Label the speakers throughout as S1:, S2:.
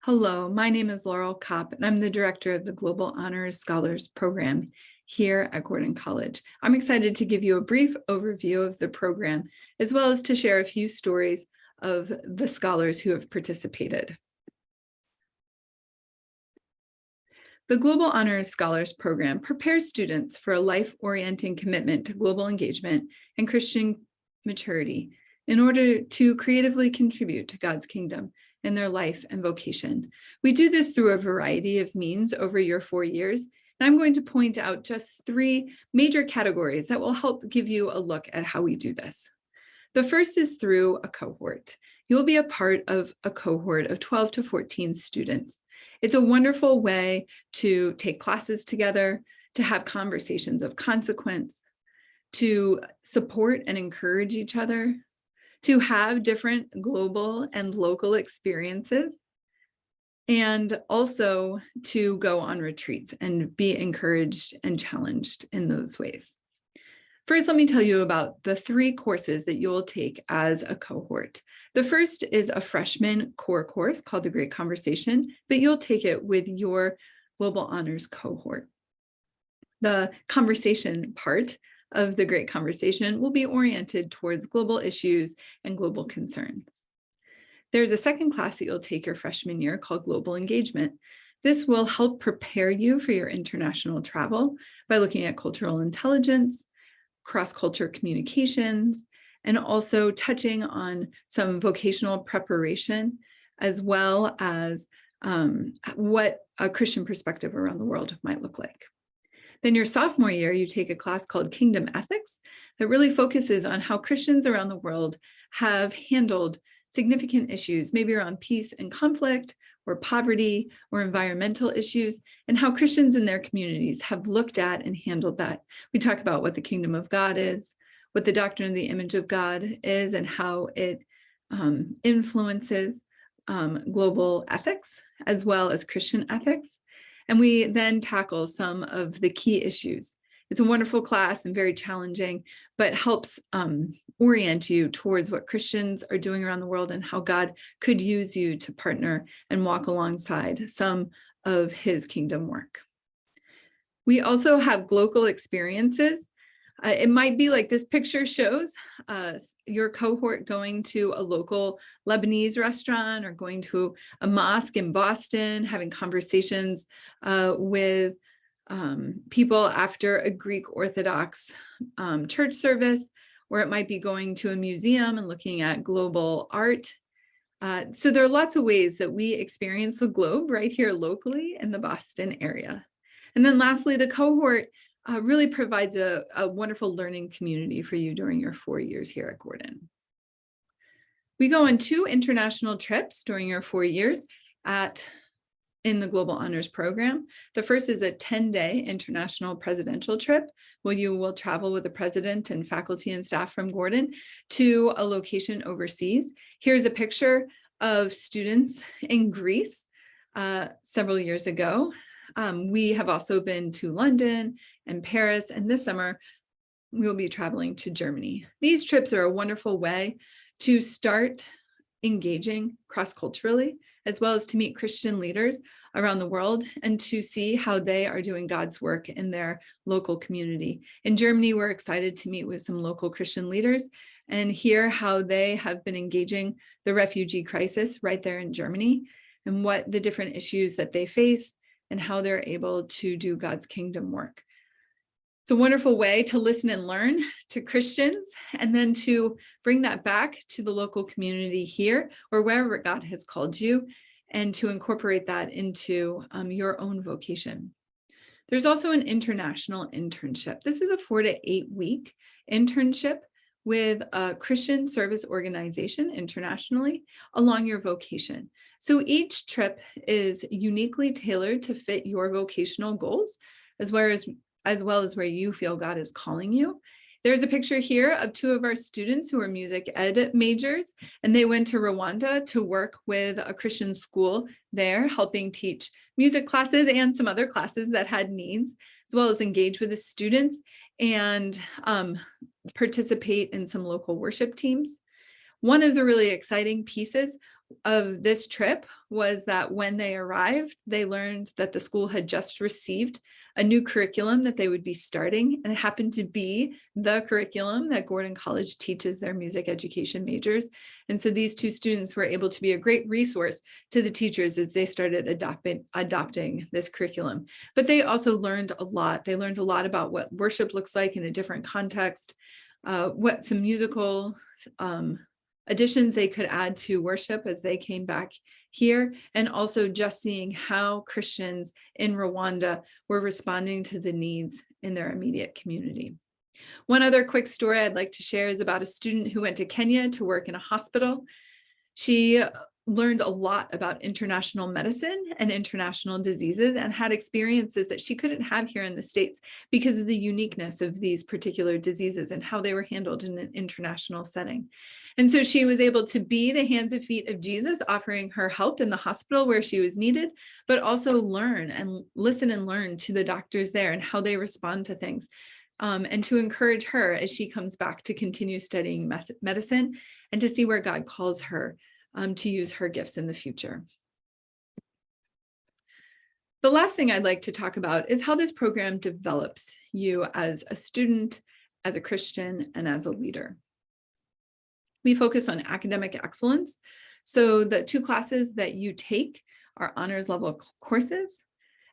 S1: Hello, my name is Laurel Kopp, and I'm the director of the Global Honors Scholars Program here at Gordon College. I'm excited to give you a brief overview of the program, as well as to share a few stories of the scholars who have participated. The Global Honors Scholars Program prepares students for a life-orienting commitment to global engagement and Christian maturity in order to creatively contribute to God's kingdom in their life and vocation. We do this through a variety of means over your 4 years, and I'm going to point out just 3 major categories that will help give you a look at how we do this. The first is through a cohort. You'll be a part of a cohort of 12 to 14 students. It's a wonderful way to take classes together, to have conversations of consequence, to support and encourage each other, to have different global and local experiences, and also to go on retreats and be encouraged and challenged in those ways. First, let me tell you about the 3 courses that you'll take as a cohort. The first is a freshman core course called The Great Conversation, but you'll take it with your Global Honors cohort. The conversation part of The Great Conversation will be oriented towards global issues and global concerns. There's a second class that you'll take your freshman year called Global Engagement. This will help prepare you for your international travel by looking at cultural intelligence, cross-culture communications, and also touching on some vocational preparation, as well as what a Christian perspective around the world might look like. Then your sophomore year, you take a class called Kingdom Ethics that really focuses on how Christians around the world have handled significant issues, maybe around peace and conflict, or poverty, or environmental issues, and how Christians in their communities have looked at and handled that. We talk about what the kingdom of God is, what the doctrine of the image of God is, and how it influences global ethics, as well as Christian ethics. And we then tackle some of the key issues. It's a wonderful class and very challenging, but helps orient you towards what Christians are doing around the world and how God could use you to partner and walk alongside some of his kingdom work. We also have global experiences. It might be like this picture shows, your cohort going to a local Lebanese restaurant or going to a mosque in Boston, having conversations with people after a Greek Orthodox church service, or it might be going to a museum and looking at global art. So there are lots of ways that we experience the globe right here locally in the Boston area. And then lastly, the cohort really provides a wonderful learning community for you during your 4 years here at Gordon. We go on 2 international trips during your 4 years in the Global Honors Program. The first is a 10-day international presidential trip where you will travel with the president and faculty and staff from Gordon to a location overseas. Here's a picture of students in Greece several years ago. We have also been to London and Paris, and this summer we will be traveling to Germany. These trips are a wonderful way to start engaging cross-culturally, as well as to meet Christian leaders around the world and to see how they are doing God's work in their local community. In Germany, we're excited to meet with some local Christian leaders and hear how they have been engaging the refugee crisis right there in Germany and what the different issues that they face and how they're able to do God's kingdom work. It's a wonderful way to listen and learn to Christians, and then to bring that back to the local community here or wherever God has called you, and to incorporate that into your own vocation. There's also an international internship. This is a 4 to 8 week internship with a Christian service organization internationally along your vocation. So each trip is uniquely tailored to fit your vocational goals, as well as where you feel God is calling you. There's a picture here of 2 of our students who are music ed majors, and they went to Rwanda to work with a Christian school there, helping teach music classes and some other classes that had needs, as well as engage with the students and participate in some local worship teams. One of the really exciting pieces of this trip was that when they arrived, they learned that the school had just received a new curriculum that they would be starting, and it happened to be the curriculum that Gordon College teaches their music education majors. And so these two students were able to be a great resource to the teachers as they started adopting this curriculum. But they also learned a lot. They learned a lot about what worship looks like in a different context, what some musical additions they could add to worship as they came back here, and also just seeing how Christians in Rwanda were responding to the needs in their immediate community. One other quick story I'd like to share is about a student who went to Kenya to work in a hospital. She learned a lot about international medicine and international diseases and had experiences that she couldn't have here in the States because of the uniqueness of these particular diseases and how they were handled in an international setting. And so she was able to be the hands and feet of Jesus, offering her help in the hospital where she was needed, but also learn and listen and learn to the doctors there and how they respond to things. And to encourage her as she comes back to continue studying medicine and to see where God calls her to use her gifts in the future. The last thing I'd like to talk about is how this program develops you as a student, as a Christian, and as a leader. We focus on academic excellence. So the 2 classes that you take are honors level courses,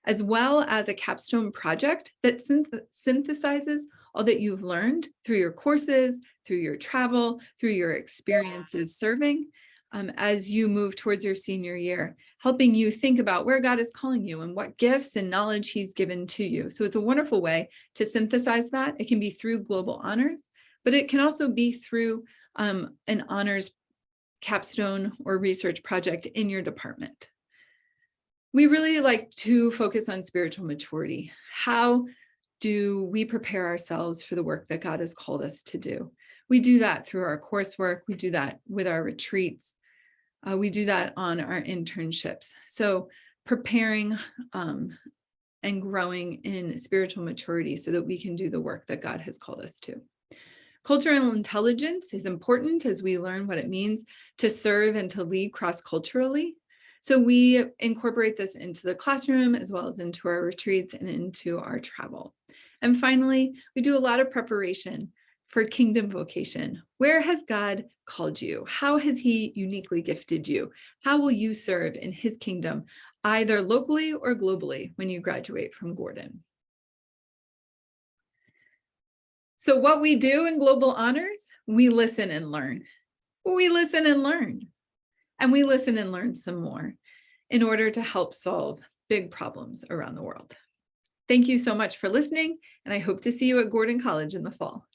S1: as well as a capstone project that synthesizes all that you've learned through your courses, through your travel, through your experiences serving, as you move towards your senior year, helping you think about where God is calling you and what gifts and knowledge He's given to you. So it's a wonderful way to synthesize that. It can be through Global Honors, but it can also be through an honors capstone or research project in your department. We really like to focus on spiritual maturity. How do we prepare ourselves for the work that God has called us to do? We do that through our coursework. We do that with our retreats. We do that on our internships. So preparing and growing in spiritual maturity so that we can do the work that God has called us to. Cultural intelligence is important as we learn what it means to serve and to lead cross-culturally. So we incorporate this into the classroom as well as into our retreats and into our travel. And finally, we do a lot of preparation for kingdom vocation. Where has God called you? How has He uniquely gifted you? How will you serve in His kingdom, either locally or globally, when you graduate from Gordon? So what we do in Global Honors, we listen and learn. We listen and learn. And we listen and learn some more in order to help solve big problems around the world. Thank you so much for listening, and I hope to see you at Gordon College in the fall.